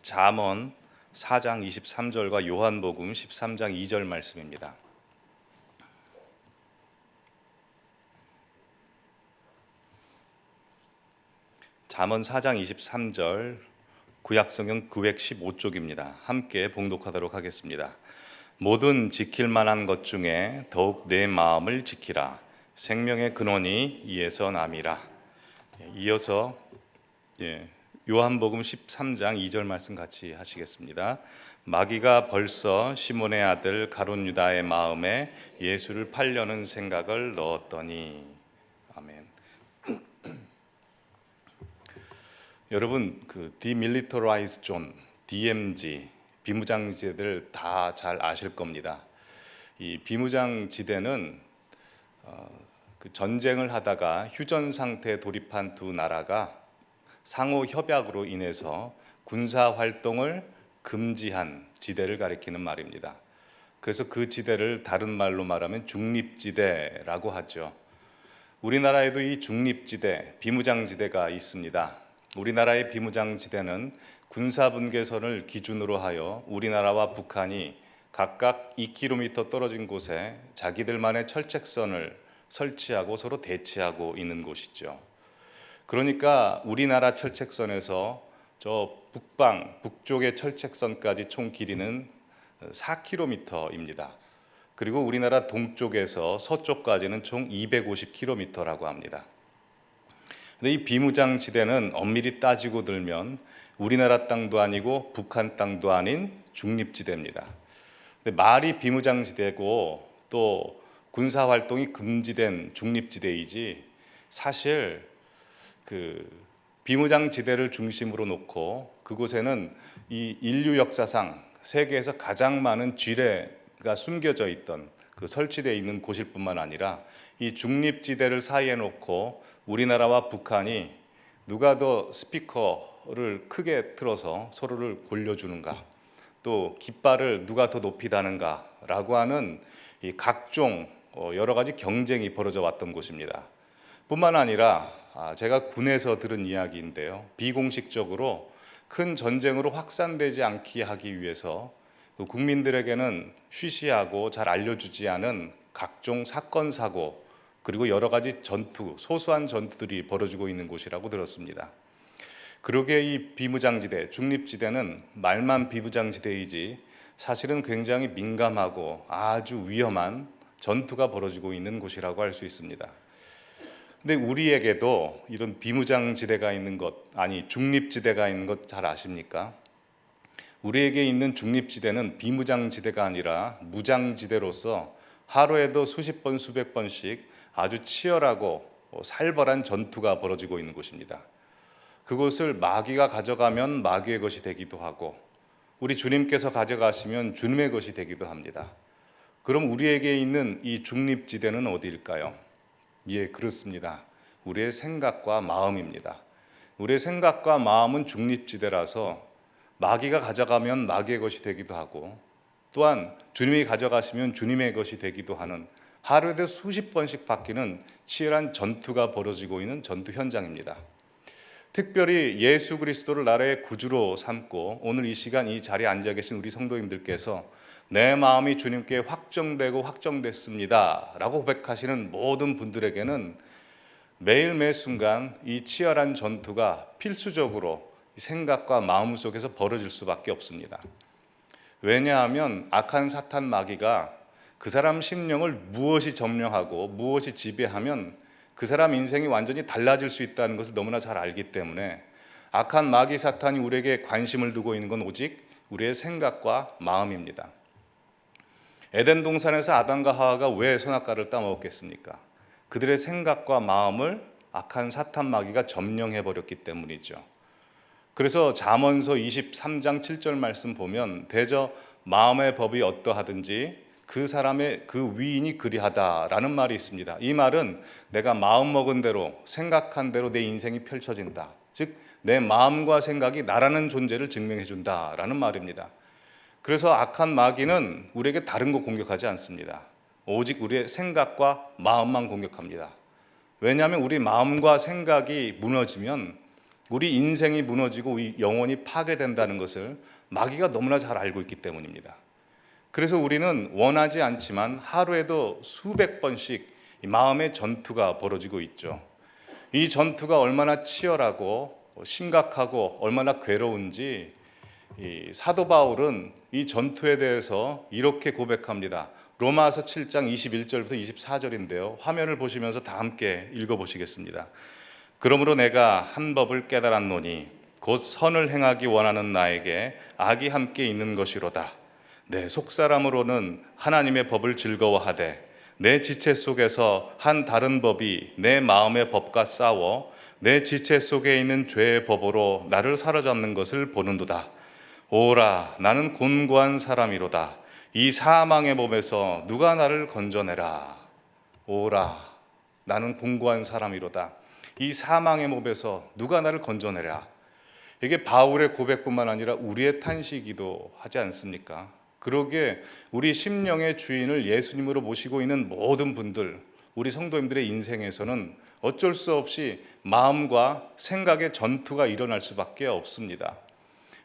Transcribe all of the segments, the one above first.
잠언 4장 23절과 요한복음 13장 2절 말씀입니다. 잠언 4장 23절 구약성경 915쪽입니다. 함께 봉독하도록 하겠습니다. 모든 지킬 만한 것 중에 더욱 내 마음을 지키라. 생명의 근원이 이에서 남이라. 이어서 요한복음 13장 2절 말씀 같이 하시겠습니다. 마귀가 벌써 시몬의 아들 가룟 유다의 마음에 예수를 팔려는 생각을 넣었더니. 아멘. 여러분, Demilitarized Zone, DMZ, 비무장지대들 다 잘 아실 겁니다. 이 비무장지대는 전쟁을 하다가 휴전 상태에 돌입한 두 나라가 상호 협약으로 인해서 군사 활동을 금지한 지대를 가리키는 말입니다. 그래서 그 지대를 다른 말로 말하면 중립지대라고 하죠. 우리나라에도 이 중립지대, 비무장지대가 있습니다. 우리나라의 비무장지대는 군사분계선을 기준으로 하여 우리나라와 북한이 각각 2km 떨어진 곳에 자기들만의 철책선을 설치하고 서로 대치하고 있는 곳이죠. 그러니까 우리나라 철책선에서 저 북쪽의 철책선까지 총 길이는 4km입니다. 그리고 우리나라 동쪽에서 서쪽까지는 총 250km라고 합니다. 근데 이 비무장지대는 엄밀히 따지고 들면 우리나라 땅도 아니고 북한 땅도 아닌 중립지대입니다. 근데 말이 비무장지대고 또 군사활동이 금지된 중립지대이지 사실 비무장지대를 중심으로 놓고 그곳에는 이 인류 역사상 세계에서 가장 많은 쥐레가 숨겨져 있던 설치되어 있는 곳일 뿐만 아니라 이 중립지대를 사이에 놓고 우리나라와 북한이 누가 더 스피커를 크게 틀어서 서로를 골려주는가, 또 깃발을 누가 더 높이 다는가라고 하는 이 각종 여러 가지 경쟁이 벌어져 왔던 곳입니다. 뿐만 아니라 제가 군에서 들은 이야기인데요, 비공식적으로 큰 전쟁으로 확산되지 않게 하기 위해서 국민들에게는 쉬쉬하고 잘 알려주지 않은 각종 사건, 사고, 그리고 여러 가지 전투, 소소한 전투들이 벌어지고 있는 곳이라고 들었습니다. 그러게 이 비무장지대, 중립지대는 말만 비무장지대이지 사실은 굉장히 민감하고 아주 위험한 전투가 벌어지고 있는 곳이라고 할 수 있습니다. 근데 우리에게도 이런 비무장지대가 있는 것, 아니 중립지대가 있는 것 잘 아십니까? 우리에게 있는 중립지대는 비무장지대가 아니라 무장지대로서 하루에도 수십 번, 수백 번씩 아주 치열하고 살벌한 전투가 벌어지고 있는 곳입니다. 그곳을 마귀가 가져가면 마귀의 것이 되기도 하고 우리 주님께서 가져가시면 주님의 것이 되기도 합니다. 그럼 우리에게 있는 이 중립지대는 어디일까요? 예, 그렇습니다. 우리의 생각과 마음입니다. 우리의 생각과 마음은 중립지대라서 마귀가 가져가면 마귀의 것이 되기도 하고 또한 주님이 가져가시면 주님의 것이 되기도 하는 하루에도 수십 번씩 바뀌는 치열한 전투가 벌어지고 있는 전투 현장입니다. 특별히 예수 그리스도를 나라의 구주로 삼고 오늘 이 시간 이 자리에 앉아 계신 우리 성도님들께서 내 마음이 주님께 확정되고 확정됐습니다 라고 고백하시는 모든 분들에게는 매일 매 순간 이 치열한 전투가 필수적으로 생각과 마음 속에서 벌어질 수밖에 없습니다. 왜냐하면 악한 사탄 마귀가 그 사람 심령을 무엇이 점령하고 무엇이 지배하면 그 사람 인생이 완전히 달라질 수 있다는 것을 너무나 잘 알기 때문에 악한 마귀 사탄이 우리에게 관심을 두고 있는 건 오직 우리의 생각과 마음입니다. 에덴 동산에서 아담과 하와가 왜 선악과를 따먹었겠습니까? 그들의 생각과 마음을 악한 사탄 마귀가 점령해 버렸기 때문이죠. 그래서 잠언서 23장 7절 말씀 보면 대저 마음의 법이 어떠하든지 그 사람의 그 위인이 그리하다라는 말이 있습니다. 이 말은 내가 마음 먹은 대로 생각한 대로 내 인생이 펼쳐진다. 즉 내 마음과 생각이 나라는 존재를 증명해 준다라는 말입니다. 그래서 악한 마귀는 우리에게 다른 거 공격하지 않습니다. 오직 우리의 생각과 마음만 공격합니다. 왜냐하면 우리 마음과 생각이 무너지면 우리 인생이 무너지고 우리 영혼이 파괴된다는 것을 마귀가 너무나 잘 알고 있기 때문입니다. 그래서 우리는 원하지 않지만 하루에도 수백 번씩 이 마음의 전투가 벌어지고 있죠. 이 전투가 얼마나 치열하고 심각하고 얼마나 괴로운지 이 사도 바울은 이 전투에 대해서 이렇게 고백합니다. 로마서 7장 21절부터 24절인데요. 화면을 보시면서 다 함께 읽어보시겠습니다. 그러므로 내가 한 법을 깨달았노니 곧 선을 행하기 원하는 나에게 악이 함께 있는 것이로다. 내 속사람으로는 하나님의 법을 즐거워하되 내 지체 속에서 한 다른 법이 내 마음의 법과 싸워 내 지체 속에 있는 죄의 법으로 나를 사로잡는 것을 보는도다. 오라, 나는 곤고한 사람이로다. 이 사망의 몸에서 누가 나를 건져내라. 오라, 나는 곤고한 사람이로다. 이 사망의 몸에서 누가 나를 건져내라. 이게 바울의 고백뿐만 아니라 우리의 탄식이기도 하지 않습니까? 그러기에 우리 심령의 주인을 예수님으로 모시고 있는 모든 분들, 우리 성도님들의 인생에서는 어쩔 수 없이 마음과 생각의 전투가 일어날 수밖에 없습니다.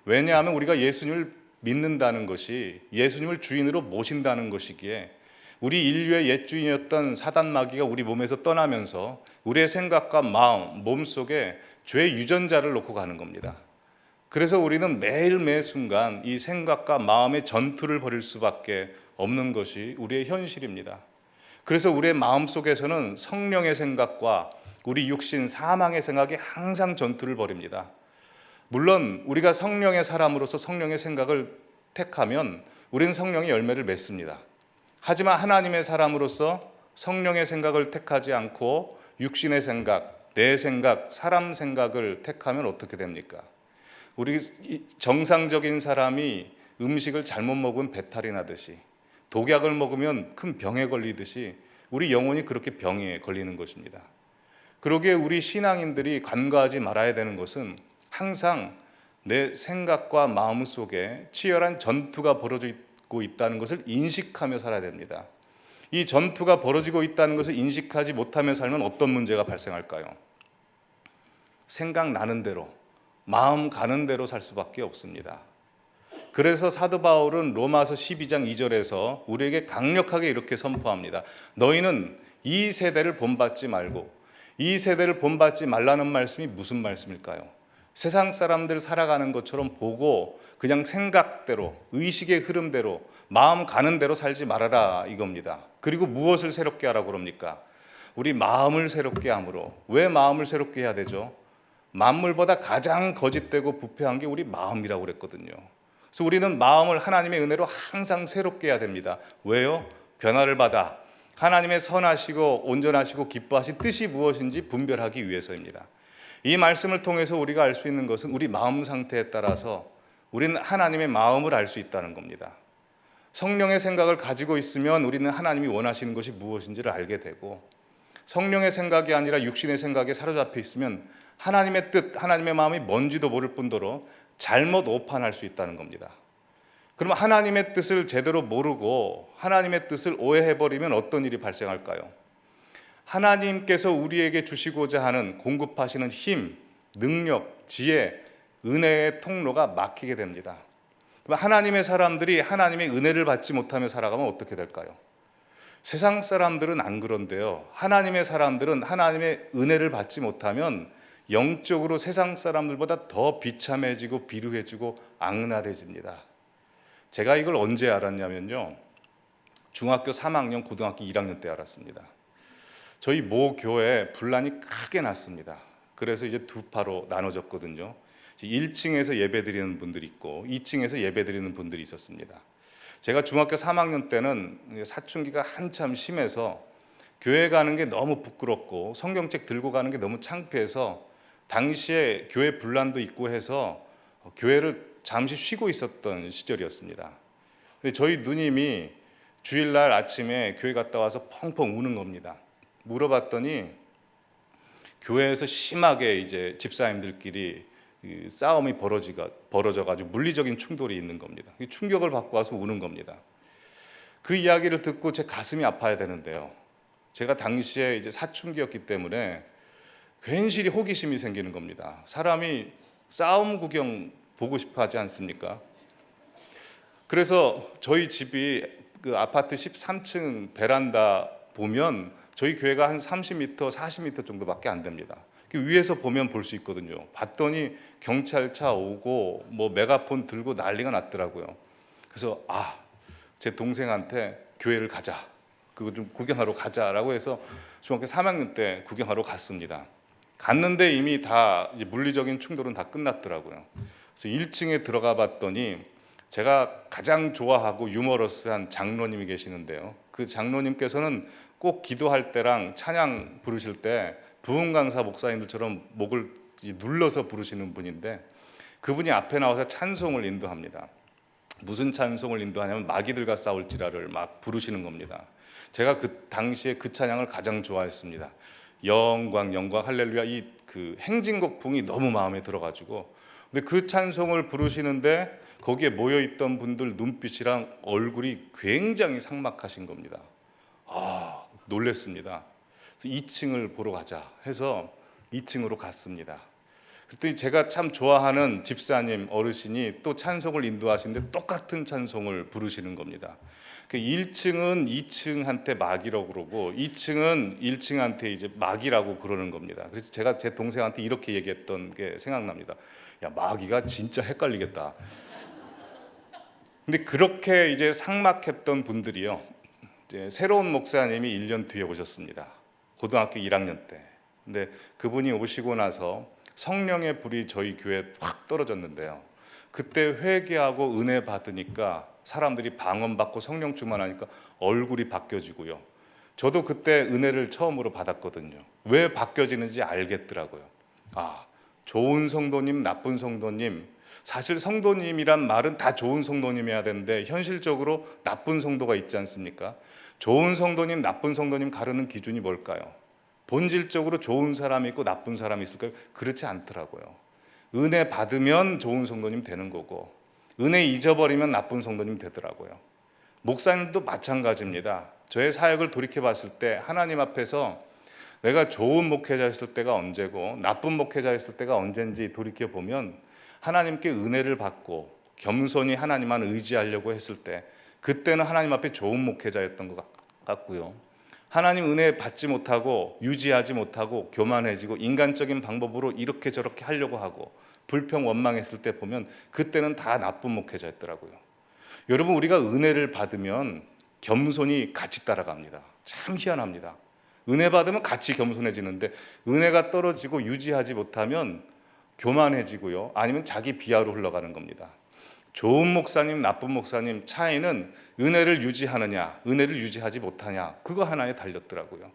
왜냐하면 우리가 예수님을 믿는다는 것이 예수님을 주인으로 모신다는 것이기에 우리 인류의 옛 주인이었던 사단 마귀가 우리 몸에서 떠나면서 우리의 생각과 마음, 몸속에 죄의 유전자를 놓고 가는 겁니다. 그래서 우리는 매일 매 순간 이 생각과 마음의 전투를 벌일 수밖에 없는 것이 우리의 현실입니다. 그래서 우리의 마음 속에서는 성령의 생각과 우리 육신 사망의 생각이 항상 전투를 벌입니다. 물론 우리가 성령의 사람으로서 성령의 생각을 택하면 우리는 성령의 열매를 맺습니다. 하지만 하나님의 사람으로서 성령의 생각을 택하지 않고 육신의 생각, 내 생각, 사람 생각을 택하면 어떻게 됩니까? 우리 정상적인 사람이 음식을 잘못 먹으면 배탈이 나듯이 독약을 먹으면 큰 병에 걸리듯이 우리 영혼이 그렇게 병에 걸리는 것입니다. 그러기에 우리 신앙인들이 간과하지 말아야 되는 것은 항상 내 생각과 마음 속에 치열한 전투가 벌어지고 있다는 것을 인식하며 살아야 됩니다. 이 전투가 벌어지고 있다는 것을 인식하지 못하며 살면 어떤 문제가 발생할까요? 생각나는 대로, 마음 가는 대로 살 수밖에 없습니다. 그래서 사도 바울은 로마서 12장 2절에서 우리에게 강력하게 이렇게 선포합니다. 너희는 이 세대를 본받지 말고, 이 세대를 본받지 말라는 말씀이 무슨 말씀일까요? 세상 사람들 살아가는 것처럼 보고 그냥 생각대로, 의식의 흐름대로, 마음 가는 대로 살지 말아라 이겁니다. 그리고 무엇을 새롭게 하라고 그럽니까? 우리 마음을 새롭게 함으로. 왜 마음을 새롭게 해야 되죠? 만물보다 가장 거짓되고 부패한 게 우리 마음이라고 그랬거든요. 그래서 우리는 마음을 하나님의 은혜로 항상 새롭게 해야 됩니다. 왜요? 변화를 받아 하나님의 선하시고 온전하시고 기뻐하신 뜻이 무엇인지 분별하기 위해서입니다. 이 말씀을 통해서 우리가 알 수 있는 것은 우리 마음 상태에 따라서 우리는 하나님의 마음을 알 수 있다는 겁니다. 성령의 생각을 가지고 있으면 우리는 하나님이 원하시는 것이 무엇인지를 알게 되고, 성령의 생각이 아니라 육신의 생각에 사로잡혀 있으면 하나님의 뜻, 하나님의 마음이 뭔지도 모를 뿐더러 잘못 오판할 수 있다는 겁니다. 그럼 하나님의 뜻을 제대로 모르고 하나님의 뜻을 오해해버리면 어떤 일이 발생할까요? 하나님께서 우리에게 주시고자 하는 공급하시는 힘, 능력, 지혜, 은혜의 통로가 막히게 됩니다. 그럼 하나님의 사람들이 하나님의 은혜를 받지 못하며 살아가면 어떻게 될까요? 세상 사람들은 안 그런데요. 하나님의 사람들은 하나님의 은혜를 받지 못하면 영적으로 세상 사람들보다 더 비참해지고 비루해지고 악랄해집니다. 제가 이걸 언제 알았냐면요. 중학교 3학년, 고등학교 1학년 때 알았습니다. 저희 모 교회에 분란이 크게 났습니다. 그래서 이제 두 파로 나눠졌거든요. 1층에서 예배드리는 분들이 있고 2층에서 예배드리는 분들이 있었습니다. 제가 중학교 3학년 때는 사춘기가 한참 심해서 교회 가는 게 너무 부끄럽고 성경책 들고 가는 게 너무 창피해서 당시에 교회 분란도 있고 해서 교회를 잠시 쉬고 있었던 시절이었습니다. 근데 저희 누님이 주일날 아침에 교회 갔다 와서 펑펑 우는 겁니다. 물어봤더니 교회에서 심하게 이제 집사님들끼리 싸움이 벌어져가지고 물리적인 충돌이 있는 겁니다. 충격을 받고 와서 우는 겁니다. 그 이야기를 듣고 제 가슴이 아파야 되는데요. 제가 당시에 이제 사춘기였기 때문에 괜시리 호기심이 생기는 겁니다. 사람이 싸움 구경 보고 싶어 하지 않습니까? 그래서 저희 집이 그 아파트 13층 베란다 보면 저희 교회가 한 30m, 40m 정도밖에 안 됩니다. 위에서 보면 볼 수 있거든요. 봤더니 경찰차 오고 뭐 메가폰 들고 난리가 났더라고요. 그래서 제 동생한테 교회를 가자, 그거 좀 구경하러 가자라고 해서 중학교 3학년 때 구경하러 갔습니다. 갔는데 이미 다 이제 물리적인 충돌은 다 끝났더라고요. 그래서 1층에 들어가 봤더니 제가 가장 좋아하고 유머러스한 장로님이 계시는데요. 그 장로님께서는 꼭 기도할 때랑 찬양 부르실 때 부흥 강사 목사님들처럼 목을 눌러서 부르시는 분인데, 그분이 앞에 나와서 찬송을 인도합니다. 무슨 찬송을 인도하냐면 마귀들과 싸울지라를 막 부르시는 겁니다. 제가 그 당시에 그 찬양을 가장 좋아했습니다. 영광 영광 할렐루야, 이 그 행진곡 풍이 너무 마음에 들어가지고. 근데 그 찬송을 부르시는데 거기에 모여 있던 분들 눈빛이랑 얼굴이 굉장히 삭막하신 겁니다. 놀랬습니다. 그래서 2층을 보러 가자 해서 2층으로 갔습니다. 그랬더니 제가 참 좋아하는 집사님 어르신이 또 찬송을 인도하시는데 똑같은 찬송을 부르시는 겁니다. 1층은 2층한테 마귀라고 그러고 2층은 1층한테 이제 마귀라고 그러는 겁니다. 그래서 제가 제 동생한테 이렇게 얘기했던 게 생각납니다. 야, 마귀가 진짜 헷갈리겠다. 근데 그렇게 이제 삭막했던 분들이요, 이제 새로운 목사님이 1년 뒤에 오셨습니다. 고등학교 1학년 때. 근데 그분이 오시고 나서 성령의 불이 저희 교회에 확 떨어졌는데요. 그때 회개하고 은혜 받으니까 사람들이 방언받고 성령 충만하니까 얼굴이 바뀌어지고요. 저도 그때 은혜를 처음으로 받았거든요. 왜 바뀌어지는지 알겠더라고요. 좋은 성도님, 나쁜 성도님, 사실 성도님이란 말은 다 좋은 성도님이어야 되는데 현실적으로 나쁜 성도가 있지 않습니까? 좋은 성도님, 나쁜 성도님 가르는 기준이 뭘까요? 본질적으로 좋은 사람이 있고 나쁜 사람이 있을까요? 그렇지 않더라고요. 은혜 받으면 좋은 성도님 되는 거고, 은혜 잊어버리면 나쁜 성도님 되더라고요. 목사님도 마찬가지입니다. 저의 사역을 돌이켜 봤을 때 하나님 앞에서 내가 좋은 목회자였을 때가 언제고 나쁜 목회자였을 때가 언젠지 돌이켜 보면, 하나님께 은혜를 받고 겸손히 하나님만 의지하려고 했을 때 그때는 하나님 앞에 좋은 목회자였던 것 같고요. 하나님 은혜 받지 못하고 유지하지 못하고 교만해지고 인간적인 방법으로 이렇게 저렇게 하려고 하고 불평 원망했을 때 보면 그때는 다 나쁜 목회자였더라고요. 여러분, 우리가 은혜를 받으면 겸손히 같이 따라갑니다. 참 희한합니다. 은혜 받으면 같이 겸손해지는데 은혜가 떨어지고 유지하지 못하면 교만해지고요, 아니면 자기 비하로 흘러가는 겁니다. 좋은 목사님, 나쁜 목사님 차이는 은혜를 유지하느냐, 은혜를 유지하지 못하냐, 그거 하나에 달렸더라고요.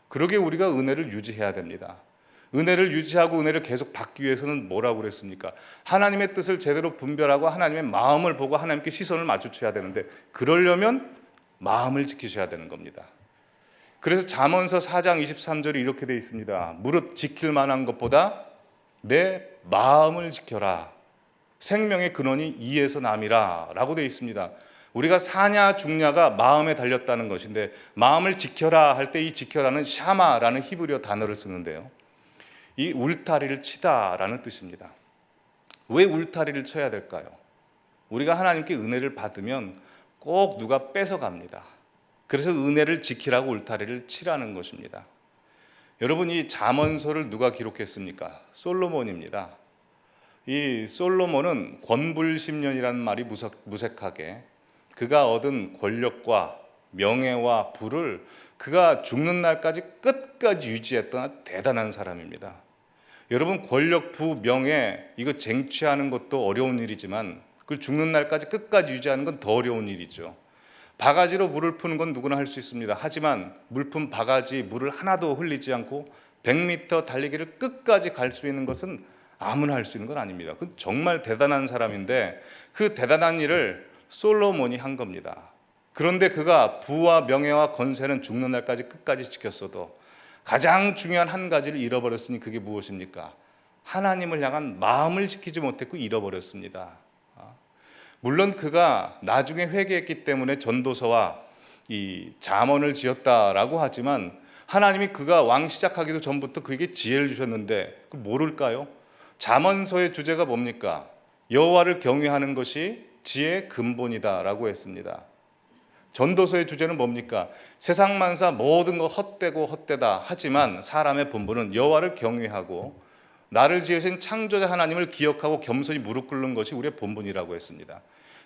그러게 우리가 은혜를 유지해야 됩니다. 은혜를 유지하고 은혜를 계속 받기 위해서는 뭐라고 그랬습니까? 하나님의 뜻을 제대로 분별하고 하나님의 마음을 보고 하나님께 시선을 맞춰야 되는데, 그러려면 마음을 지키셔야 되는 겁니다. 그래서 잠언서 4장 23절이 이렇게 되어 있습니다. 무릇 지킬 만한 것보다 내 마음을 지켜라. 생명의 근원이 이에서 남이라 라고 되어 있습니다. 우리가 사냐 죽냐가 마음에 달렸다는 것인데, 마음을 지켜라 할 때 이 지켜라는 샤마라는 히브리어 단어를 쓰는데요, 이 울타리를 치다라는 뜻입니다. 왜 울타리를 쳐야 될까요? 우리가 하나님께 은혜를 받으면 꼭 누가 뺏어갑니다. 그래서 은혜를 지키라고 울타리를 치라는 것입니다. 여러분, 이 잠언서를 누가 기록했습니까? 솔로몬입니다. 이 솔로몬은 권불십년이라는 말이 무색하게 그가 얻은 권력과 명예와 부를 그가 죽는 날까지 끝까지 유지했던 대단한 사람입니다. 여러분, 권력, 부, 명예 이거 쟁취하는 것도 어려운 일이지만 그걸 죽는 날까지 끝까지 유지하는 건 더 어려운 일이죠. 바가지로 물을 푸는 건 누구나 할 수 있습니다. 하지만 물품 바가지 물을 하나도 흘리지 않고 100m 달리기를 끝까지 갈 수 있는 것은 아무나 할 수 있는 건 아닙니다. 그건 정말 대단한 사람인데 그 대단한 일을 솔로몬이 한 겁니다. 그런데 그가 부와 명예와 권세는 죽는 날까지 끝까지 지켰어도 가장 중요한 한 가지를 잃어버렸으니 그게 무엇입니까? 하나님을 향한 마음을 지키지 못했고 잃어버렸습니다. 물론 그가 나중에 회개했기 때문에 전도서와 이 잠언을 지었다라고 하지만 하나님이 그가 왕 시작하기도 전부터 그에게 지혜를 주셨는데 모를까요? 잠언서의 주제가 뭡니까? 여호와를 경외하는 것이 지혜의 근본이다라고 했습니다. 전도서의 주제는 뭡니까? 세상 만사 모든 것 헛되고 헛되다 하지만 사람의 본분은 여호와를 경외하고 나를 지으신 창조자 하나님을 기억하고 겸손히 무릎 꿇는 것이 우리의 본분이라고 했습니다.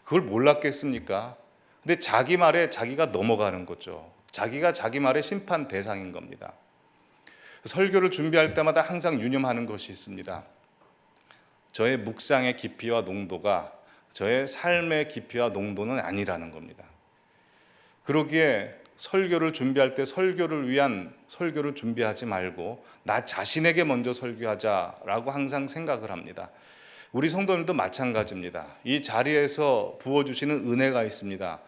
그걸 몰랐겠습니까? 근데 자기 말에 자기가 넘어가는 거죠. 자기가 자기 말의 심판 대상인 겁니다. 설교를 준비할 때마다 항상 유념하는 것이 있습니다. 저의 묵상의 깊이와 농도가 저의 삶의 깊이와 농도는 아니라는 겁니다. 그러기에 설교를 준비할 때 설교를 위한 설교를 준비하지 말고 나 자신에게 먼저 설교하자라고 항상 생각을 합니다. 우리 성도님도 마찬가지입니다. 이 자리에서 부어주시는 은혜가 있습니다.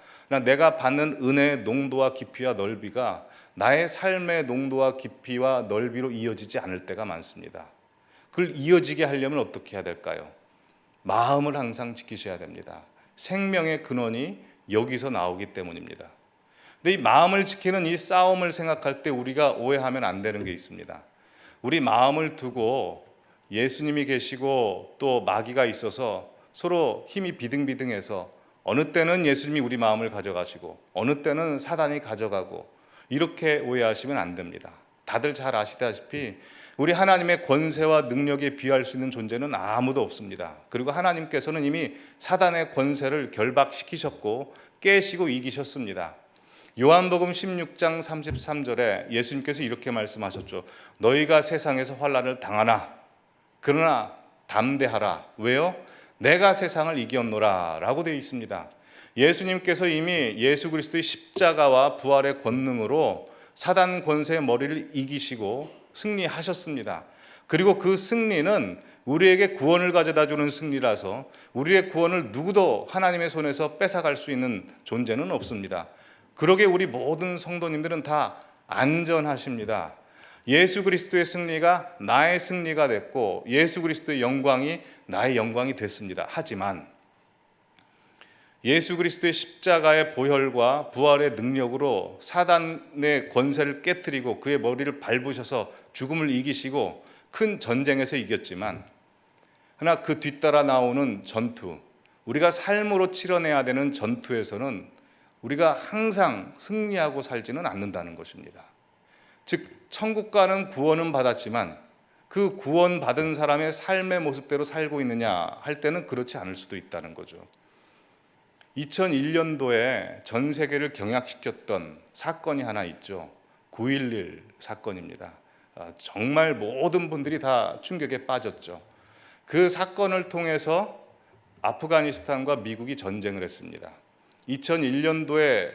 내가 받는 은혜의 농도와 깊이와 넓이가 나의 삶의 농도와 깊이와 넓이로 이어지지 않을 때가 많습니다. 그걸 이어지게 하려면 어떻게 해야 될까요? 마음을 항상 지키셔야 됩니다. 생명의 근원이 여기서 나오기 때문입니다. 근데 이 마음을 지키는 이 싸움을 생각할 때 우리가 오해하면 안 되는 게 있습니다. 우리 마음을 두고 예수님이 계시고 또 마귀가 있어서 서로 힘이 비등비등해서 어느 때는 예수님이 우리 마음을 가져가시고 어느 때는 사단이 가져가고 이렇게 오해하시면 안 됩니다. 다들 잘 아시다시피 우리 하나님의 권세와 능력에 비할 수 있는 존재는 아무도 없습니다. 그리고 하나님께서는 이미 사단의 권세를 결박시키셨고 깨시고 이기셨습니다. 요한복음 16장 33절에 예수님께서 이렇게 말씀하셨죠. 너희가 세상에서 환난을 당하나 그러나 담대하라. 왜요? 내가 세상을 이겼노라 라고 되어 있습니다. 예수님께서 이미 예수 그리스도의 십자가와 부활의 권능으로 사단 권세의 머리를 이기시고 승리하셨습니다. 그리고 그 승리는 우리에게 구원을 가져다 주는 승리라서 우리의 구원을 누구도 하나님의 손에서 뺏어갈 수 있는 존재는 없습니다. 그러게 우리 모든 성도님들은 다 안전하십니다. 예수 그리스도의 승리가 나의 승리가 됐고 예수 그리스도의 영광이 나의 영광이 됐습니다. 하지만 예수 그리스도의 십자가의 보혈과 부활의 능력으로 사단의 권세를 깨뜨리고 그의 머리를 밟으셔서 죽음을 이기시고 큰 전쟁에서 이겼지만 그러나 그 뒤따라 나오는 전투, 우리가 삶으로 치러내야 되는 전투에서는 우리가 항상 승리하고 살지는 않는다는 것입니다. 즉 천국 가는 구원은 받았지만 그 구원받은 사람의 삶의 모습대로 살고 있느냐 할 때는 그렇지 않을 수도 있다는 거죠. 2001년도에 전 세계를 경악시켰던 사건이 하나 있죠. 9.11 사건입니다. 정말 모든 분들이 다 충격에 빠졌죠. 그 사건을 통해서 아프가니스탄과 미국이 전쟁을 했습니다. 2001년도에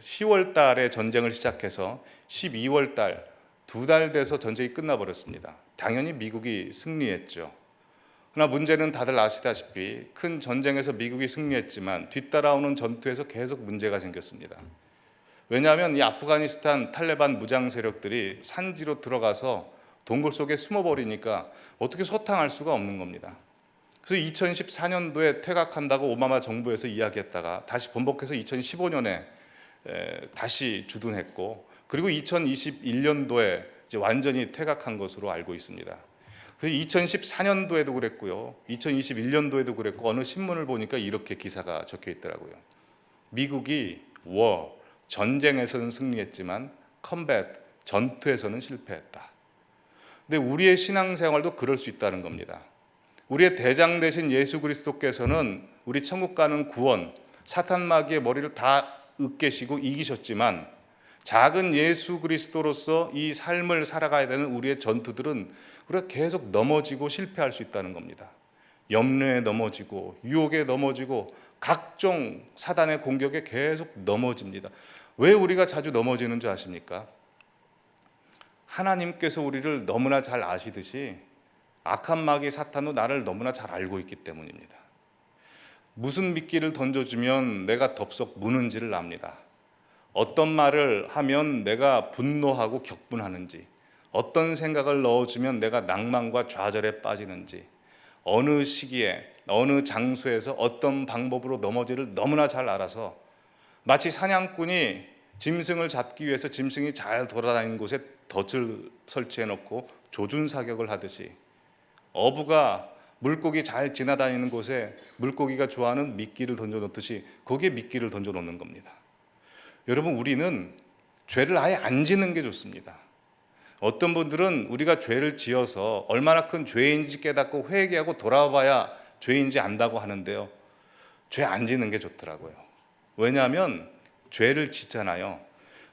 10월 달에 전쟁을 시작해서 12월 달 2달 돼서 전쟁이 끝나버렸습니다. 당연히 미국이 승리했죠. 그러나 문제는 다들 아시다시피 큰 전쟁에서 미국이 승리했지만 뒤따라오는 전투에서 계속 문제가 생겼습니다. 왜냐하면 이 아프가니스탄 탈레반 무장 세력들이 산지로 들어가서 동굴 속에 숨어버리니까 어떻게 소탕할 수가 없는 겁니다. 그래서 2014년도에 퇴각한다고 오바마 정부에서 이야기했다가 다시 번복해서 2015년에 다시 주둔했고 그리고 2021년도에 이제 완전히 퇴각한 것으로 알고 있습니다. 그래서 2014년도에도 그랬고요, 2021년도에도 그랬고 어느 신문을 보니까 이렇게 기사가 적혀 있더라고요. 미국이 전쟁에서는 승리했지만 컴뱃 전투에서는 실패했다. 근데 우리의 신앙생활도 그럴 수 있다는 겁니다. 우리의 대장 되신 예수 그리스도께서는 우리 천국 가는 구원, 사탄 마귀의 머리를 다 으깨시고 이기셨지만 작은 예수 그리스도로서 이 삶을 살아가야 되는 우리의 전투들은 우리가 계속 넘어지고 실패할 수 있다는 겁니다. 염려에 넘어지고 유혹에 넘어지고 각종 사단의 공격에 계속 넘어집니다. 왜 우리가 자주 넘어지는 줄 아십니까? 하나님께서 우리를 너무나 잘 아시듯이 악한 마귀 사탄도 나를 너무나 잘 알고 있기 때문입니다. 무슨 미끼를 던져주면 내가 덥석 무는지를 압니다. 어떤 말을 하면 내가 분노하고 격분하는지, 어떤 생각을 넣어주면 내가 낭만과 좌절에 빠지는지, 어느 시기에 어느 장소에서 어떤 방법으로 넘어지를 너무나 잘 알아서 마치 사냥꾼이 짐승을 잡기 위해서 짐승이 잘 돌아다니는 곳에 덫을 설치해 놓고 조준 사격을 하듯이 어부가 물고기 잘 지나다니는 곳에 물고기가 좋아하는 미끼를 던져 놓듯이 거기에 미끼를 던져 놓는 겁니다. 여러분, 우리는 죄를 아예 안 짓는 게 좋습니다. 어떤 분들은 우리가 죄를 지어서 얼마나 큰 죄인지 깨닫고 회개하고 돌아와야 죄인지 안다고 하는데요, 죄 안 짓는 게 좋더라고요. 왜냐하면 죄를 짓잖아요.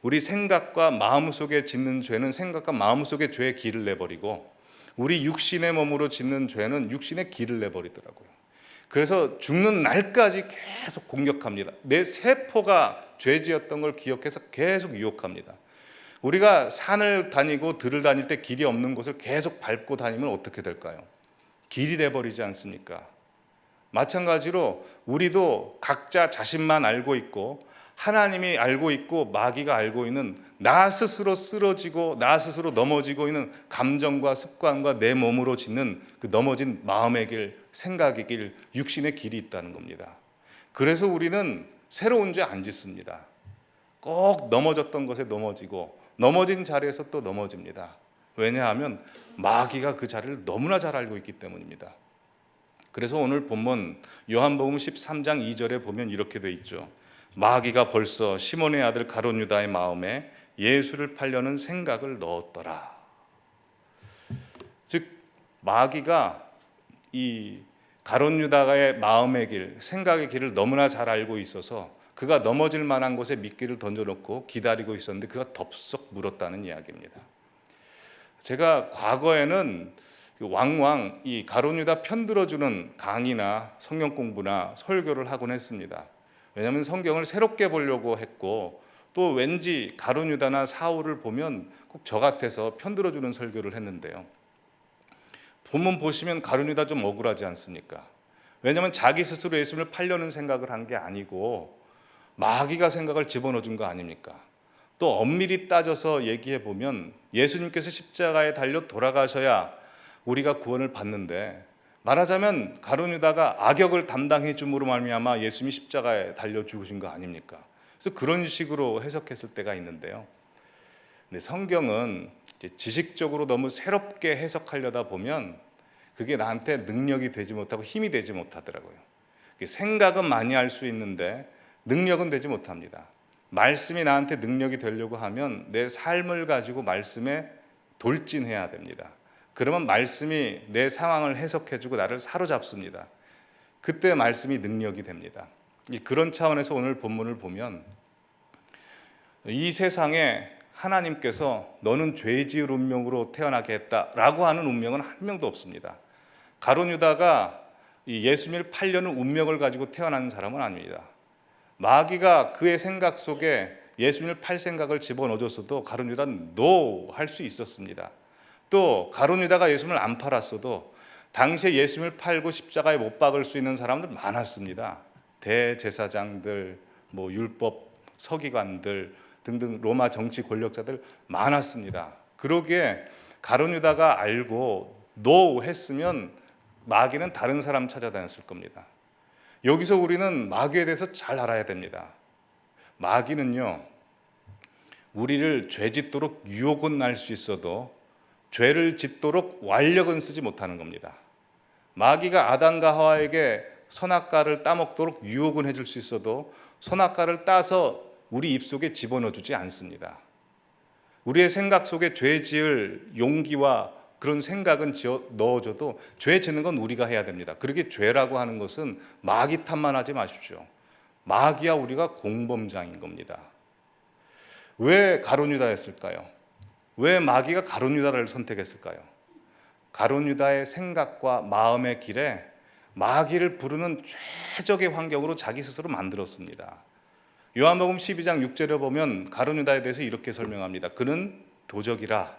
우리 생각과 마음 속에 짓는 죄는 생각과 마음 속에 죄의 길을 내버리고, 우리 육신의 몸으로 짓는 죄는 육신의 길을 내버리더라고요. 그래서 죽는 날까지 계속 공격합니다. 내 세포가 죄 지었던 걸 기억해서 계속 유혹합니다. 우리가 산을 다니고 들을 다닐 때 길이 없는 곳을 계속 밟고 다니면 어떻게 될까요? 길이 돼버리지 않습니까? 마찬가지로 우리도 각자 자신만 알고 있고 하나님이 알고 있고 마귀가 알고 있는 나 스스로 쓰러지고 나 스스로 넘어지고 있는 감정과 습관과 내 몸으로 짓는 그 넘어진 마음의 길, 생각의 길, 육신의 길이 있다는 겁니다. 그래서 우리는 새로운 죄 안 짓습니다. 꼭 넘어졌던 것에 넘어지고 넘어진 자리에서 또 넘어집니다. 왜냐하면 마귀가 그 자리를 너무나 잘 알고 있기 때문입니다. 그래서 오늘 본문 요한복음 13장 2절에 보면 이렇게 돼 있죠. 마귀가 벌써 시몬의 아들 가룟 유다의 마음에 예수를 팔려는 생각을 넣었더라. 즉 마귀가 이 가룟 유다의 마음의 길, 생각의 길을 너무나 잘 알고 있어서 그가 넘어질 만한 곳에 미끼를 던져놓고 기다리고 있었는데 그가 덥석 물었다는 이야기입니다. 제가 과거에는 왕왕 이 가룟 유다 편들어주는 강의나 성경 공부나 설교를 하곤 했습니다. 왜냐하면 성경을 새롭게 보려고 했고, 또 왠지 가룟 유다나 사울을 보면 꼭 저 같아서 편들어주는 설교를 했는데요, 본문 보시면 가룟 유다 좀 억울하지 않습니까? 왜냐하면 자기 스스로 예수를 팔려는 생각을 한 게 아니고 마귀가 생각을 집어넣어 준 거 아닙니까? 또 엄밀히 따져서 얘기해 보면 예수님께서 십자가에 달려 돌아가셔야 우리가 구원을 받는데, 말하자면 가룟 유다가 악역을 담당해 줌으로 말미암아 예수님이 십자가에 달려 죽으신 거 아닙니까? 그래서 그런 식으로 해석했을 때가 있는데요, 근데 성경은 지식적으로 너무 새롭게 해석하려다 보면 그게 나한테 능력이 되지 못하고 힘이 되지 못하더라고요. 생각은 많이 할 수 있는데 능력은 되지 못합니다. 말씀이 나한테 능력이 되려고 하면 내 삶을 가지고 말씀에 돌진해야 됩니다. 그러면 말씀이 내 상황을 해석해주고 나를 사로잡습니다. 그때 말씀이 능력이 됩니다. 그런 차원에서 오늘 본문을 보면 이 세상에 하나님께서 너는 죄 지을 운명으로 태어나게 했다라고 하는 운명은 한 명도 없습니다. 가룟 유다가 예수님을 팔려는 운명을 가지고 태어난 사람은 아닙니다. 마귀가 그의 생각 속에 예수님을 팔 생각을 집어넣어줬어도 가룟 유다는 노 할 수 있었습니다. 또 가룟 유다가 예수님을 안 팔았어도 당시에 예수님을 팔고 십자가에 못 박을 수 있는 사람들 많았습니다. 대제사장들, 율법 서기관들 등등 로마 정치 권력자들 많았습니다. 그러기에 가룟 유다가 알고 노 했으면 마귀는 다른 사람 찾아다녔을 겁니다. 여기서 우리는 마귀에 대해서 잘 알아야 됩니다. 마귀는요, 우리를 죄 짓도록 유혹은 날 수 있어도 죄를 짓도록 완력은 쓰지 못하는 겁니다. 마귀가 아담과 하와에게 선악과를 따먹도록 유혹은 해줄 수 있어도 선악과를 따서 우리 입속에 집어넣어 주지 않습니다. 우리의 생각 속에 죄 지을 용기와 그런 생각은 넣어줘도 죄 짓는 건 우리가 해야 됩니다. 그렇게 죄라고 하는 것은 마귀 탓만 하지 마십시오. 마귀와 우리가 공범장인 겁니다. 왜 가룟 유다였을까요? 왜 마귀가 가룟 유다를 선택했을까요? 가룟 유다의 생각과 마음의 길에 마귀를 부르는 최적의 환경으로 자기 스스로 만들었습니다. 요한복음 12장 6절에 보면 가룟 유다에 대해서 이렇게 설명합니다. 그는 도적이라,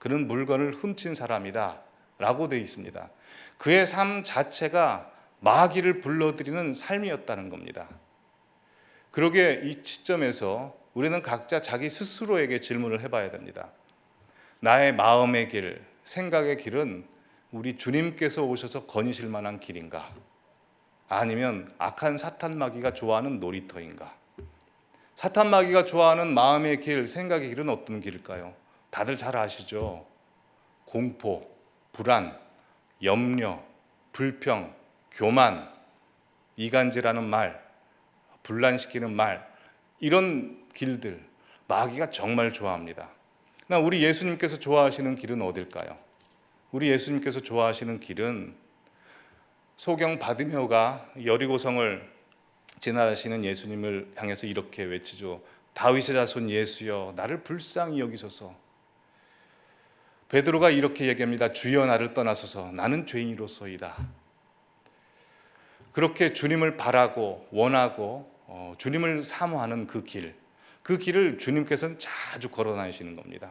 그는 물건을 훔친 사람이다 라고 되어 있습니다. 그의 삶 자체가 마귀를 불러들이는 삶이었다는 겁니다. 그러기에 이 시점에서 우리는 각자 자기 스스로에게 질문을 해봐야 됩니다. 나의 마음의 길, 생각의 길은 우리 주님께서 오셔서 거니실 만한 길인가? 아니면 악한 사탄 마귀가 좋아하는 놀이터인가? 사탄 마귀가 좋아하는 마음의 길, 생각의 길은 어떤 길일까요? 다들 잘 아시죠? 공포, 불안, 염려, 불평, 교만, 이간질하는 말, 분란시키는 말, 이런 길들 마귀가 정말 좋아합니다. 그러나 우리 예수님께서 좋아하시는 길은 어딜까요? 우리 예수님께서 좋아하시는 길은 소경 바디메오가 여리고성을 지나가시는 예수님을 향해서 이렇게 외치죠. 다윗의 자손 예수여, 나를 불쌍히 여기소서. 베드로가 이렇게 얘기합니다. 주여, 나를 떠나소서. 나는 죄인이로소이다. 그렇게 주님을 바라고 원하고 주님을 사모하는 그 길을 주님께서는 자주 걸어 다니시는 겁니다.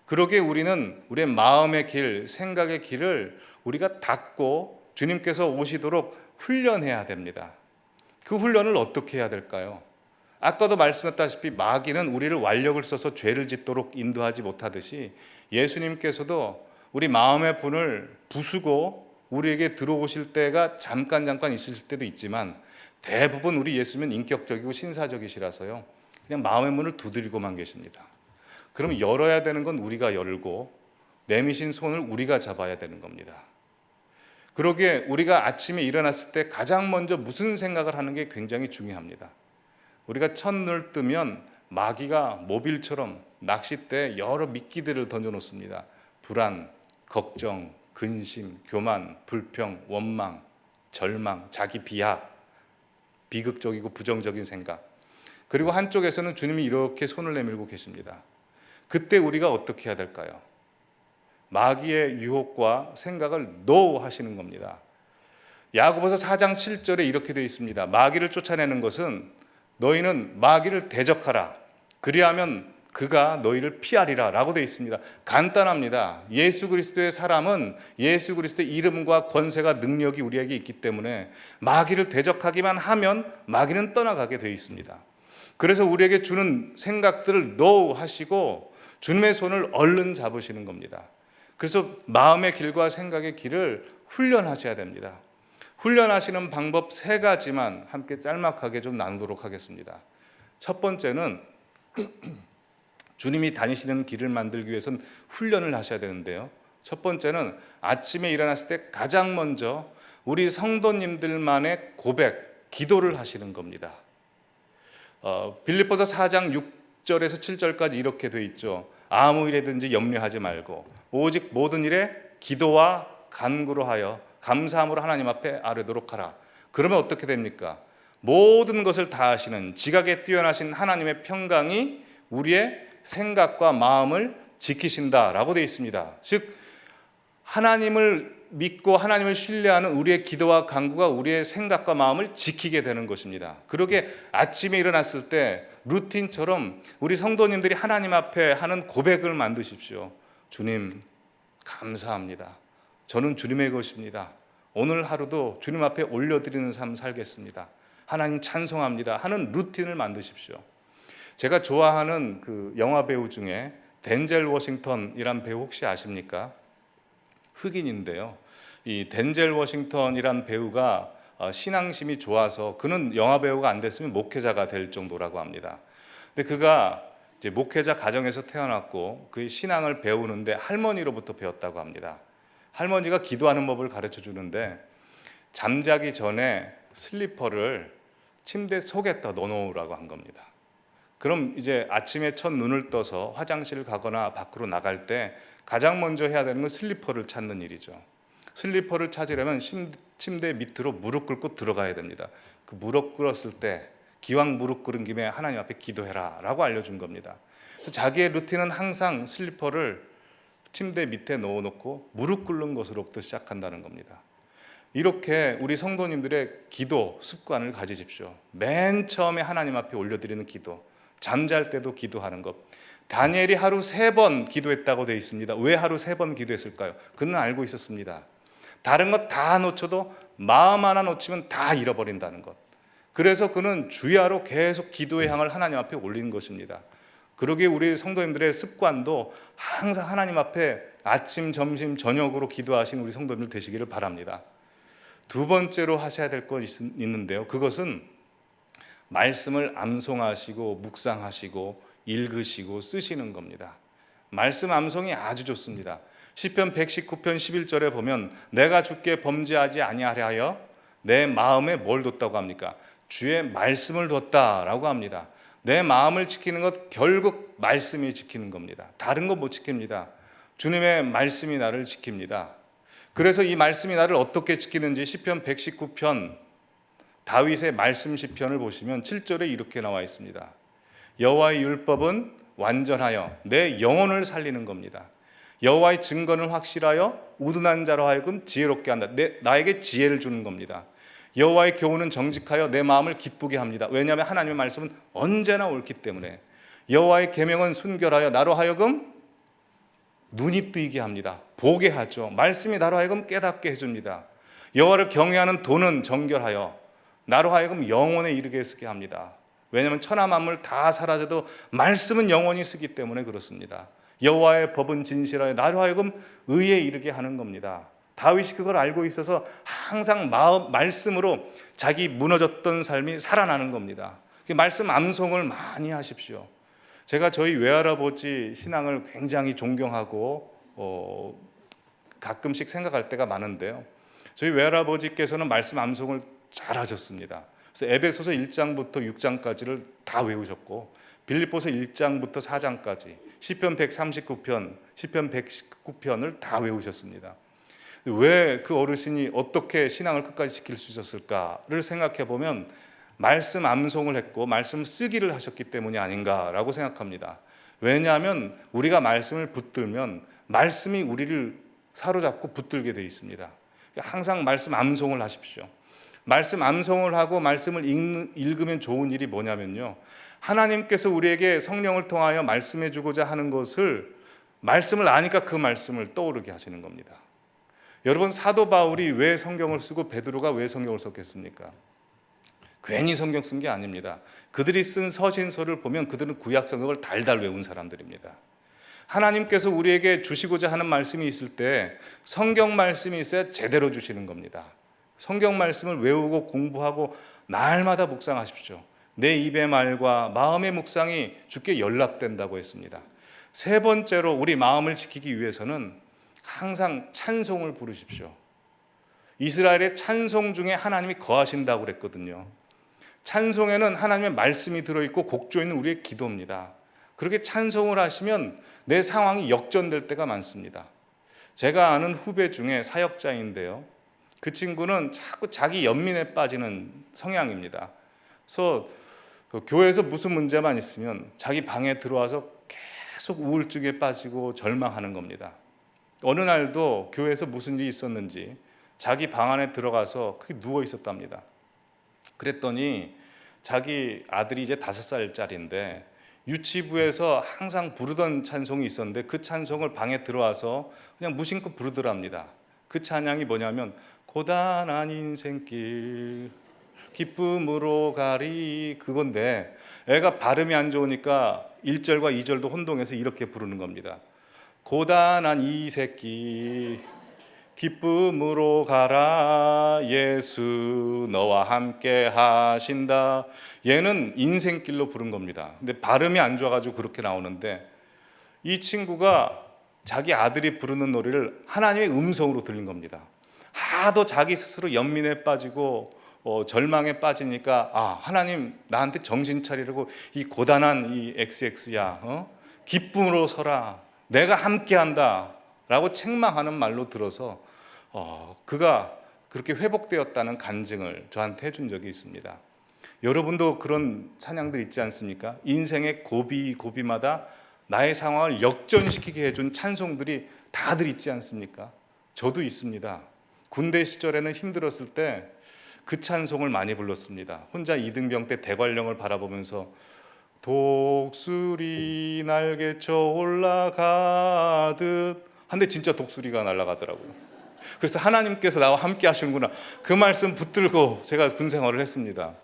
그러기에 우리는 우리의 마음의 길, 생각의 길을 우리가 닫고 주님께서 오시도록 훈련해야 됩니다. 그 훈련을 어떻게 해야 될까요? 아까도 말씀했다시피 마귀는 우리를 완력을 써서 죄를 짓도록 인도하지 못하듯이 예수님께서도 우리 마음의 문을 부수고 우리에게 들어오실 때가 잠깐 있으실 때도 있지만 대부분 우리 예수님은 인격적이고 신사적이시라서요, 그냥 마음의 문을 두드리고만 계십니다. 그럼 열어야 되는 건 우리가 열고 내미신 손을 우리가 잡아야 되는 겁니다. 그러기에 우리가 아침에 일어났을 때 가장 먼저 무슨 생각을 하는 게 굉장히 중요합니다. 우리가 첫눈을 뜨면 마귀가 모빌처럼 낚싯대에 여러 미끼들을 던져놓습니다. 불안, 걱정, 근심, 교만, 불평, 원망, 절망, 자기 비하, 비극적이고 부정적인 생각. 그리고 한쪽에서는 주님이 이렇게 손을 내밀고 계십니다. 그때 우리가 어떻게 해야 될까요? 마귀의 유혹과 생각을 NO 하시는 겁니다. 야고보서 4장 7절에 이렇게 되어 있습니다. 마귀를 쫓아내는 것은 너희는 마귀를 대적하라. 그리하면 그가 너희를 피하리라 라고 되어 있습니다. 간단합니다. 예수 그리스도의 사람은 예수 그리스도의 이름과 권세가 능력이 우리에게 있기 때문에 마귀를 대적하기만 하면 마귀는 떠나가게 되어 있습니다. 그래서 우리에게 주는 생각들을 NO 하시고 주님의 손을 얼른 잡으시는 겁니다. 그래서 마음의 길과 생각의 길을 훈련하셔야 됩니다. 훈련하시는 방법 3가지만 함께 짤막하게 좀 나누도록 하겠습니다. 첫 번째는 주님이 다니시는 길을 만들기 위해서는 훈련을 하셔야 되는데요. 첫 번째는 아침에 일어났을 때 가장 먼저 우리 성도님들만의 고백, 기도를 하시는 겁니다. 빌립보서 4장 6절에서 7절까지 이렇게 돼 있죠. 아무 일에든지 염려하지 말고 오직 모든 일에 기도와 간구로 하여 감사함으로 하나님 앞에 아뢰도록 하라. 그러면 어떻게 됩니까? 모든 것을 다 하시는 지각에 뛰어나신 하나님의 평강이 우리의 생각과 마음을 지키신다라고 되어 있습니다. 즉 하나님을 믿고 하나님을 신뢰하는 우리의 기도와 간구가 우리의 생각과 마음을 지키게 되는 것입니다. 그러게 아침에 일어났을 때 루틴처럼 우리 성도님들이 하나님 앞에 하는 고백을 만드십시오. 주님 감사합니다. 저는 주님의 것입니다. 오늘 하루도 주님 앞에 올려드리는 삶 살겠습니다. 하나님 찬송합니다 하는 루틴을 만드십시오. 제가 좋아하는 그 영화 배우 중에 덴젤 워싱턴이란 배우 혹시 아십니까? 흑인인데요. 이 덴젤 워싱턴이란 배우가 신앙심이 좋아서 그는 영화 배우가 안 됐으면 목회자가 될 정도라고 합니다. 근데 그가 이제 목회자 가정에서 태어났고 그 신앙을 배우는데 할머니로부터 배웠다고 합니다. 할머니가 기도하는 법을 가르쳐 주는데 잠자기 전에 슬리퍼를 침대 속에다 넣어놓으라고 한 겁니다. 그럼 이제 아침에 첫 눈을 떠서 화장실을 가거나 밖으로 나갈 때 가장 먼저 해야 되는 건 슬리퍼를 찾는 일이죠. 슬리퍼를 찾으려면 침대 밑으로 무릎 꿇고 들어가야 됩니다. 그 무릎 꿇었을 때 기왕 무릎 꿇은 김에 하나님 앞에 기도해라 라고 알려준 겁니다. 자기의 루틴은 항상 슬리퍼를 침대 밑에 넣어놓고 무릎 꿇는 것으로부터 시작한다는 겁니다. 이렇게 우리 성도님들의 기도 습관을 가지십시오. 맨 처음에 하나님 앞에 올려드리는 기도, 잠잘 때도 기도하는 것. 다니엘이 하루 3번 기도했다고 되어 있습니다. 왜 하루 3번 기도했을까요? 그는 알고 있었습니다. 다른 것 다 놓쳐도 마음 하나 놓치면 다 잃어버린다는 것. 그래서 그는 주야로 계속 기도의 향을 하나님 앞에 올리는 것입니다. 그러기에 우리 성도님들의 습관도 항상 하나님 앞에 아침, 점심, 저녁으로 기도하시는 우리 성도님들 되시기를 바랍니다. 두 번째로 하셔야 될 것 있는데요. 그것은 말씀을 암송하시고 묵상하시고 읽으시고 쓰시는 겁니다. 말씀 암송이 아주 좋습니다. 시편 119편 11절에 보면 내가 주께 범죄하지 아니하려 하여 내 마음에 뭘 뒀다고 합니까? 주의 말씀을 뒀다라고 합니다. 내 마음을 지키는 것 결국 말씀이 지키는 겁니다. 다른 거 못 지킵니다. 주님의 말씀이 나를 지킵니다. 그래서 이 말씀이 나를 어떻게 지키는지 시편 119편 다윗의 말씀 시편을 보시면 7절에 이렇게 나와 있습니다. 여호와의 율법은 완전하여 내 영혼을 살리는 겁니다. 여호와의 증거는 확실하여 우둔한 자로 하여금 지혜롭게 한다. 나에게 지혜를 주는 겁니다. 여호와의 교훈은 정직하여 내 마음을 기쁘게 합니다. 왜냐하면 하나님의 말씀은 언제나 옳기 때문에. 여호와의 계명은 순결하여 나로 하여금 눈이 뜨이게 합니다. 보게 하죠. 말씀이 나로 하여금 깨닫게 해줍니다. 여호와를 경외하는 도는 정결하여 나로 하여금 영원에 이르게 쓰게 합니다. 왜냐하면 천하 만물 다 사라져도 말씀은 영원히 쓰기 때문에 그렇습니다. 여호와의 법은 진실하여 나로 하여금 의에 이르게 하는 겁니다. 다윗이 그걸 알고 있어서 항상 말씀으로 자기 무너졌던 삶이 살아나는 겁니다. 말씀 암송을 많이 하십시오. 제가 저희 외할아버지 신앙을 굉장히 존경하고 가끔씩 생각할 때가 많은데요. 저희 외할아버지께서는 말씀 암송을 잘 하셨습니다. 그래서 에베소서 1장부터 6장까지를 다 외우셨고 빌립보서 1장부터 4장까지 시편 139편, 시편 119편을 다 외우셨습니다. 왜 그 어르신이 어떻게 신앙을 끝까지 지킬 수 있었을까를 생각해 보면 말씀 암송을 했고 말씀 쓰기를 하셨기 때문이 아닌가라고 생각합니다. 왜냐하면 우리가 말씀을 붙들면 말씀이 우리를 사로잡고 붙들게 되어 있습니다. 항상 말씀 암송을 하십시오. 말씀 암송을 하고 말씀을 읽으면 좋은 일이 뭐냐면요, 하나님께서 우리에게 성령을 통하여 말씀해 주고자 하는 것을 말씀을 아니까 그 말씀을 떠오르게 하시는 겁니다. 여러분, 사도 바울이 왜 성경을 쓰고 베드로가 왜 성경을 썼겠습니까? 괜히 성경 쓴 게 아닙니다. 그들이 쓴 서신서를 보면 그들은 구약 성경을 달달 외운 사람들입니다. 하나님께서 우리에게 주시고자 하는 말씀이 있을 때 성경 말씀이 있어야 제대로 주시는 겁니다. 성경 말씀을 외우고 공부하고 날마다 묵상하십시오. 내 입의 말과 마음의 묵상이 주께 연락된다고 했습니다. 세 번째로 우리 마음을 지키기 위해서는 항상 찬송을 부르십시오. 이스라엘의 찬송 중에 하나님이 거하신다고 그랬거든요. 찬송에는 하나님의 말씀이 들어있고 곡조에는 우리의 기도입니다. 그렇게 찬송을 하시면 내 상황이 역전될 때가 많습니다. 제가 아는 후배 중에 사역자인데요, 그 친구는 자꾸 자기 연민에 빠지는 성향입니다. 그래서 교회에서 무슨 문제만 있으면 자기 방에 들어와서 계속 우울증에 빠지고 절망하는 겁니다. 어느 날도 교회에서 무슨 일이 있었는지 자기 방 안에 들어가서 그렇게 누워 있었답니다. 그랬더니 자기 아들이 이제 5살짜리인데 유치부에서 항상 부르던 찬송이 있었는데 그 찬송을 방에 들어와서 그냥 무심코 부르더랍니다. 그 찬양이 뭐냐면 고단한 인생길 기쁨으로 가리, 그건데 애가 발음이 안 좋으니까 1절과 2절도 혼동해서 이렇게 부르는 겁니다. 고단한 이 새끼 기쁨으로 가라, 예수 너와 함께 하신다. 얘는 인생길로 부른 겁니다. 근데 발음이 안 좋아가지고 그렇게 나오는데 이 친구가 자기 아들이 부르는 노래를 하나님의 음성으로 들린 겁니다. 하도 자기 스스로 연민에 빠지고 절망에 빠지니까 하나님 나한테 정신 차리라고 이 고단한 이 XX야 기쁨으로 서라, 내가 함께한다 라고 책망하는 말로 들어서 그가 그렇게 회복되었다는 간증을 저한테 해준 적이 있습니다. 여러분도 그런 찬양들 있지 않습니까? 인생의 고비마다 나의 상황을 역전시키게 해준 찬송들이 다들 있지 않습니까? 저도 있습니다. 군대 시절에는 힘들었을 때 그 찬송을 많이 불렀습니다. 혼자 이등병 때 대관령을 바라보면서 독수리 날개쳐 올라가듯 한데 진짜 독수리가 날아가더라고요. 그래서 하나님께서 나와 함께 하시는구나, 그 말씀 붙들고 제가 군 생활을 했습니다.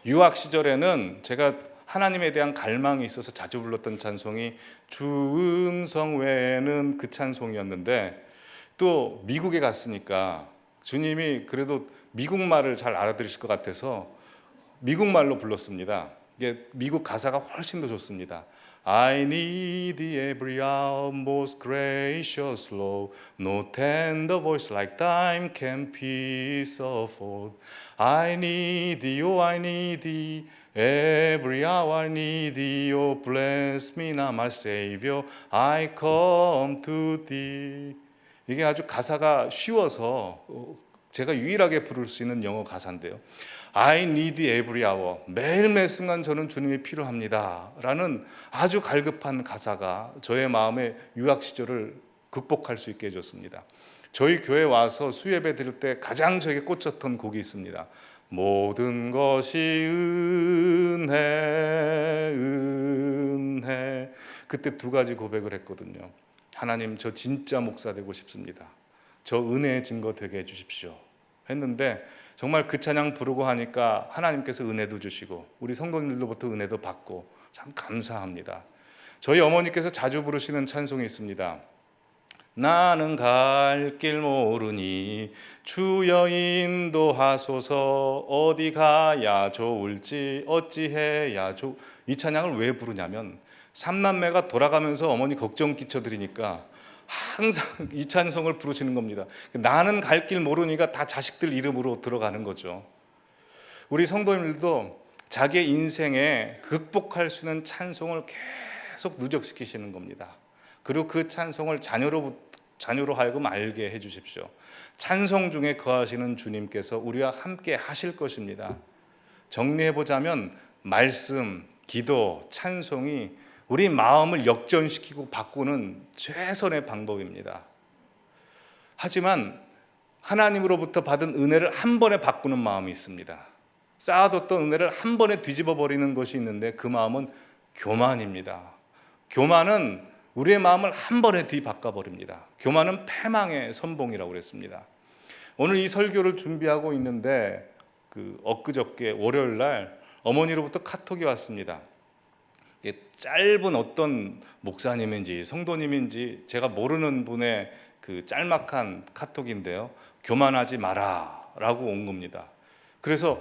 유학 시절에는 제가 하나님에 대한 갈망이 있어서 자주 불렀던 찬송이 주 음성 외에는 그 찬송이었는데, 또 미국에 갔으니까 주님이 그래도 미국 말을 잘 알아들으실 것 같아서 미국 말로 불렀습니다. 이게 미국 가사가 훨씬 더 좋습니다. I need every hour most gracious Lord, no tender voice like thine can peace afford. I need thee, oh I need thee, every hour I need thee, oh bless me now my Savior, I come to thee. 이게 아주 가사가 쉬워서 제가 유일하게 부를 수 있는 영어 가사인데요. I need every hour. 매일 매 순간 저는 주님이 필요합니다 라는 아주 갈급한 가사가 저의 마음의 유학 시절을 극복할 수 있게 해줬습니다. 저희 교회 와서 수예배 드릴 때 가장 저에게 꽂혔던 곡이 있습니다. 모든 것이 은혜 은혜. 그때 두 가지 고백을 했거든요. 하나님, 저 진짜 목사 되고 싶습니다. 저 은혜의 증거 되게 해주십시오 했는데, 정말 그 찬양 부르고 하니까 하나님께서 은혜도 주시고 우리 성도님들로부터 은혜도 받고 참 감사합니다. 저희 어머니께서 자주 부르시는 찬송이 있습니다. 나는 갈 길 모르니 주여 인도하소서, 어디 가야 좋을지 어찌해야 이 찬양을 왜 부르냐면, 삼남매가 돌아가면서 어머니 걱정 끼쳐드리니까 항상 이 찬송을 부르시는 겁니다. 나는 갈 길 모르니까 다 자식들 이름으로 들어가는 거죠. 우리 성도님들도 자기의 인생에 극복할 수 있는 찬송을 계속 누적시키시는 겁니다. 그리고 그 찬송을 자녀로 하여금 알게 해주십시오. 찬송 중에 거하시는 주님께서 우리와 함께 하실 것입니다. 정리해보자면 말씀, 기도, 찬송이 우리 마음을 역전시키고 바꾸는 최선의 방법입니다. 하지만 하나님으로부터 받은 은혜를 한 번에 바꾸는 마음이 있습니다. 쌓아뒀던 은혜를 한 번에 뒤집어 버리는 것이 있는데, 그 마음은 교만입니다. 교만은 우리의 마음을 한 번에 뒤바꿔 버립니다. 교만은 패망의 선봉이라고 그랬습니다. 오늘 이 설교를 준비하고 있는데 엊그저께 월요일 날 어머니로부터 카톡이 왔습니다. 짧은 어떤 목사님인지 성도님인지 제가 모르는 분의 그 짤막한 카톡인데요, 교만하지 마라 라고 온 겁니다. 그래서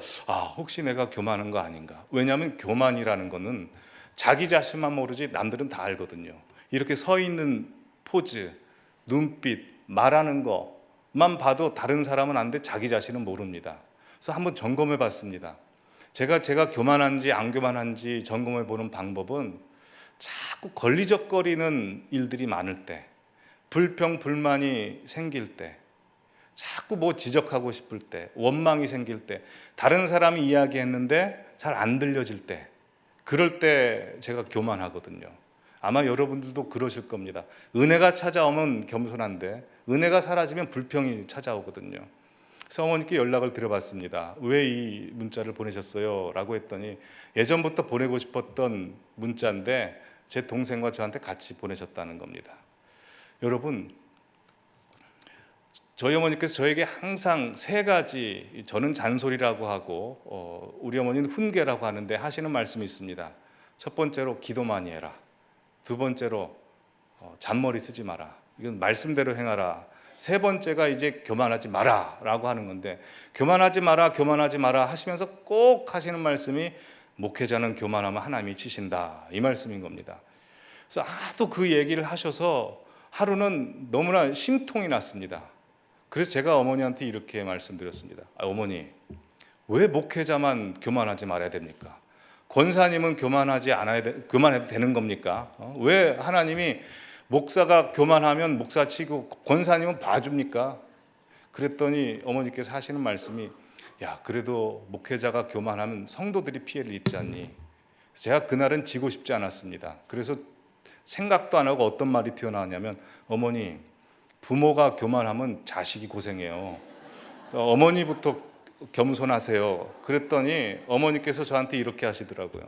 혹시 내가 교만한 거 아닌가. 왜냐하면 교만이라는 거는 자기 자신만 모르지 남들은 다 알거든요. 이렇게 서 있는 포즈, 눈빛, 말하는 것만 봐도 다른 사람은 아는데 자기 자신은 모릅니다. 그래서 한번 점검해 봤습니다. 제가 교만한지 안 교만한지 점검해 보는 방법은, 자꾸 걸리적거리는 일들이 많을 때, 불평 불만이 생길 때, 자꾸 뭐 지적하고 싶을 때, 원망이 생길 때, 다른 사람이 이야기했는데 잘 안 들려질 때, 그럴 때 제가 교만하거든요. 아마 여러분들도 그러실 겁니다. 은혜가 찾아오면 겸손한데 은혜가 사라지면 불평이 찾아오거든요. 그래서 어머니께 연락을 드려봤습니다. 왜 이 문자를 보내셨어요? 라고 했더니 예전부터 보내고 싶었던 문자인데 제 동생과 저한테 같이 보내셨다는 겁니다. 여러분, 저희 어머니께서 저에게 항상 세 가지, 저는 잔소리라고 하고 우리 어머니는 훈계라고 하는데 하시는 말씀이 있습니다. 첫 번째로 기도 많이 해라. 두 번째로 잔머리 쓰지 마라. 이건 말씀대로 행하라. 세 번째가 이제 교만하지 마라 라고 하는 건데, 교만하지 마라 하시면서 꼭 하시는 말씀이 목회자는 교만하면 하나님이 치신다, 이 말씀인 겁니다. 그래서 하도 그 얘기를 하셔서 하루는 너무나 심통이 났습니다. 그래서 제가 어머니한테 이렇게 말씀드렸습니다. 어머니, 왜 목회자만 교만하지 말아야 됩니까? 권사님은 교만해도 되는 겁니까? 왜 하나님이 목사가 교만하면 목사 치고 권사님은 봐줍니까? 그랬더니 어머니께서 하시는 말씀이, 야, 그래도 목회자가 교만하면 성도들이 피해를 입지 않니? 제가 그날은 지고 싶지 않았습니다. 그래서 생각도 안 하고 어떤 말이 튀어나왔냐면, 어머니, 부모가 교만하면 자식이 고생해요. 어머니부터 겸손하세요. 그랬더니 어머니께서 저한테 이렇게 하시더라고요.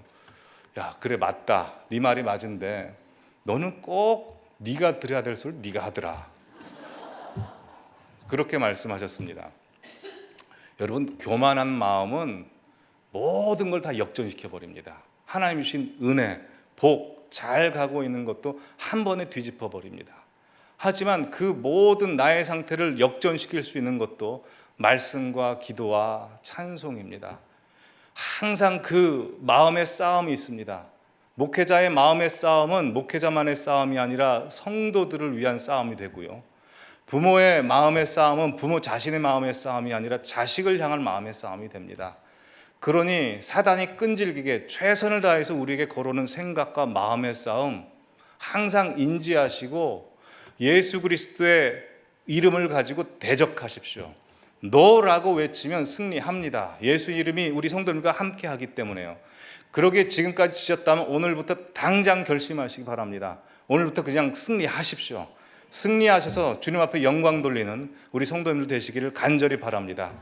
야, 그래, 맞다. 네 말이 맞은데 너는 꼭 네가 드려야 될 소리 네가 하더라. 그렇게 말씀하셨습니다. 여러분, 교만한 마음은 모든 걸 다 역전시켜 버립니다. 하나님 주신 은혜, 복, 잘 가고 있는 것도 한 번에 뒤집어 버립니다. 하지만 그 모든 나의 상태를 역전시킬 수 있는 것도 말씀과 기도와 찬송입니다. 항상 그 마음의 싸움이 있습니다. 목회자의 마음의 싸움은 목회자만의 싸움이 아니라 성도들을 위한 싸움이 되고요. 부모의 마음의 싸움은 부모 자신의 마음의 싸움이 아니라 자식을 향한 마음의 싸움이 됩니다. 그러니 사단이 끈질기게 최선을 다해서 우리에게 걸어오는 생각과 마음의 싸움 항상 인지하시고 예수 그리스도의 이름을 가지고 대적하십시오. 너라고 외치면 승리합니다. 예수 이름이 우리 성도님과 함께 하기 때문에요. 그러기에 지금까지 지셨다면 오늘부터 당장 결심하시기 바랍니다. 오늘부터 그냥 승리하십시오. 승리하셔서 주님 앞에 영광 돌리는 우리 성도님들 되시기를 간절히 바랍니다.